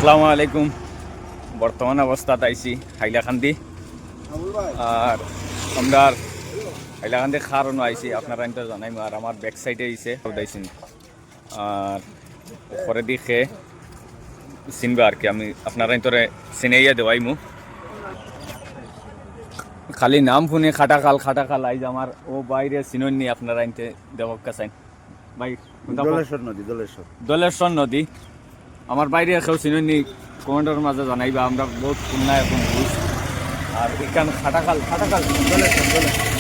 আসসালামু আলাইকুম। বর্তমান অবস্থাত আইছি হাইলাকান্দি আর আমরা হাইলাকান্দি কারণ আইছি আপনারা তো জানাইম আর আমার ব্যাক সাইডে আইছে উদাইছেন আর পরে দিকে চিনবা আর কি আমি আপনারা তোরে চিনাইয়া দেওয়াইমু খালি নাম শুনে খাটাকাল আইজ আমার ও বাইরে চিননি আপনারা আনতে দেবক কাছাইন ভাই দলেশ্বর নদী আমার বাইরে কেউ চিননি কমেন্টের মাঝে জানাইবা আমরা বহুত খুলনা এখন বুঝ আর এখান খাটাকাল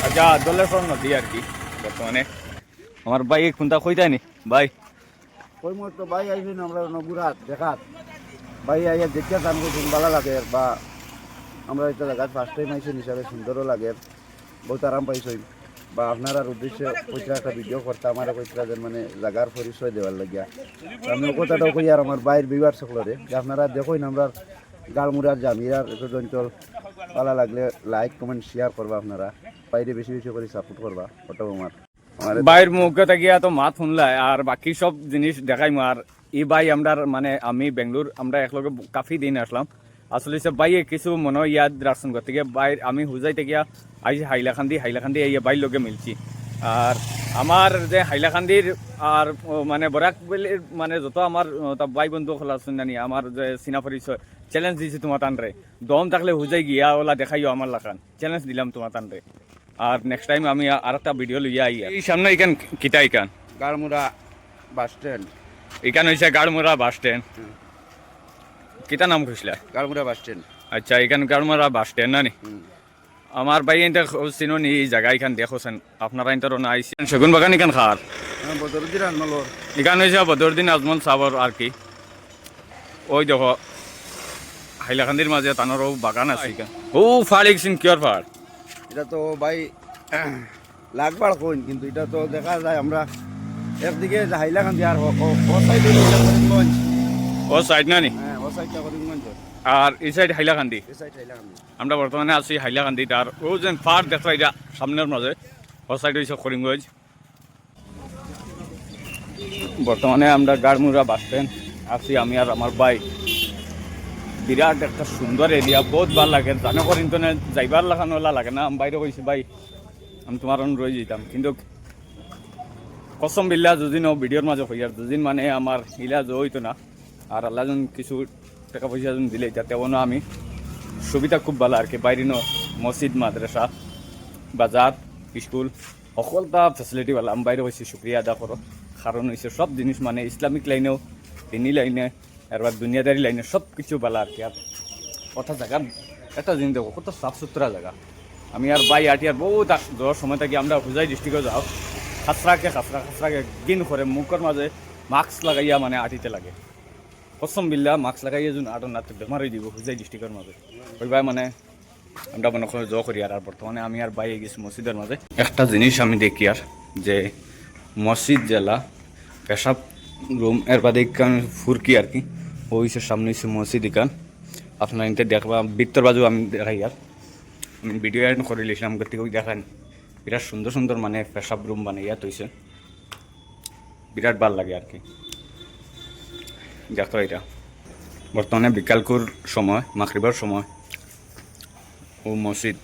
আচ্ছা দলেশ্বর নদী আর কি বর্তমানে আমার ভাই কোনটা কইতানি ভাই ওই মতো ভাই আইবেন আমরা নগুরাত দেখাত ভাই আইয়া দেখিয়া দাম করছেন ভালো লাগে বা আমরা এটা জায়গায় ফার্স্ট টাইম আইসেন হিসাবে সুন্দরও লাগে বহুত আরাম পাইছই বা আপনার উদ্দেশ্যে কইটা একটা ভিডিও করতে আমার কইটা যেন মানে জায়গার পরিচয় দেওয়ার লাগিয়া আমি কথাটাও কই আর আমার বাইরের বিবার সকলরে যে আপনারা দেখুন আমরা গালমুড়ার জামিরার একটা অঞ্চল ভালো লাগলে লাইক কমেন্ট শেয়ার করবা আপনারা বাইরে বেশি বেশি করে সাপোর্ট করবা ওটাও আমার বাইর মুখে থাকিয়া তো মাত শুনলাই আর বাকি সব জিনিস দেখাইমু আর এই ভাই আমরা মানে আমি বেঙ্গলোর আমরা একলগে কাফি দিন আসলাম আসলে সব ভাই কিছু মনে ইয়াদ রাখছেন করতে গিয়ে বাইর আমি হুজাই থেকে আইসি হাইলাকান্দি এই ভাই লগে মিলছি আর আমার যে হাইলাকান্দির আর মানে বরাক মানে যত আমার ভাই বন্ধু খোলা শুনানি আমার যে চিনা পরিচয় চ্যালেঞ্জ দিয়েছি তোমার টানরে দম থাকলে হুজাই গিয়া ওলা দেখাইও আমার লাখান চ্যালেঞ্জ দিলাম তোমার টানরে আর নেক্সট টাইম আমি আর একটা ভিডিও লইয়া আই এই সামনে এখান কিতা এখান গাড়মুড়া বাস স্ট্যান্ড এখান হয়েছে গাড়মুড়া বাস স্ট্যান্ড কিতা নাম খুঁজলা গাড়মুড়া বাস স্ট্যান্ড আচ্ছা এখান গাড়মুড়া বাস স্ট্যান্ড না নি আমার ভাই এনতে চিনো নি এই জায়গা এখান দেখোছেন আপনারা এনতারও না আইসেন সেগুন বাগান এখান খার বদরুদ্দিন আজমলর এখান হয়েছে বদরুদ্দিন আজমল সাবর আর কি ওই দেখো হাইলাকান্দির মাঝে তানোরও বাগান আছে এখান ও ফাড় একদিন কিয়র ফাড় এটা তো ভাই লাগবার কইন কিন্তু এটা তো দেখা যায় আমরা একদিকে হাইলাকান্দি আর ও সাইডে করিমগঞ্জ ও সাইড না নি হ্যাঁ ও সাইডটা করিমগঞ্জ আর এই সাইড হাইলাকান্দি এই সাইড হাইলাকান্দি আমরা বর্তমানে আছি হাইলাকান্দিত আর ও যে ফাড় দেখা এটা সামনের মাঝে ও সাইড হয়েছে করিমগঞ্জ বর্তমানে আমরা গাড়মুড়া বাস স্ট্যান্ড আছি আমি আর আমার ভাই বিরাট একটা সুন্দর এরিয়া বহুত ভাল লাগে জানো করিম তো যাইবার লাগানো লাগে না আমি বাইরে কইছি ভাই আমি তোমার রয়ে যেতাম কিন্তু কসম বিল্লা দুদিন ও ভিডিওর মাঝে হইয়ার দুদিন মানে আমার ইলাজ হইতো না আর আল্লাহ যখন কিছু টাকা পয়সা যখন দিলে তেমনও আমি সুবিধা খুব ভালো আর কি বাইরে মসজিদ মাদ্রাসা বাজার স্কুল সকলটা ফেসিলিটি ভালো আমি বাইরে হয়েছি শুক্রিয়া আদা করো কারণ হয়েছে সব জিনিস মানে ইসলামিক লাইনেও দিনী লাইনে এবার দুনিয়াদারি লাইনে সব কিছু ভালো আর কি আর কথা জায়গা একটা জিনিস দেখো কত সাফ সুতরা জায়গা আমি আর বাই আটিয়ার বহুত যাওয়ার সময় থাকি আমরা হুজাই ডিস্ট্রিক্টে যাও খাসরাকে গিন করে মুখের মাঝে মাস্ক লাগাইয়া মানে আটিতে লাগে কসম বিল্লা মাস্ক লাগাইয়া যোন আটো না বেমার হয়ে দিব হুজাই ডিস্ট্রিক্টের মাঝে ওইভাবে মানে আমরা মনে করি জ করি আর বর্তমানে আমি আর বাইরে গেছি মসজিদের মাঝে একটা জিনিস আমি দেখি আর যে মসজিদ জেলা পেশাব রুম এর বাদে ফুরকি আর কি ওই সামনে হচ্ছে মসজিদ এখান আপনার এতে দেখবা বৃত্তর বাজু আমি দেখাই আর আমি ভিডিও এড করে লিখলাম গতি দেখান বিরাট সুন্দর সুন্দর মানে পেশাব রুম বানাইয়া তৈছে বিরাট ভাল লাগে আর কি দেখো এটা বর্তমানে বিকালকুর সময় মাগরিবের সময় ও মসজিদ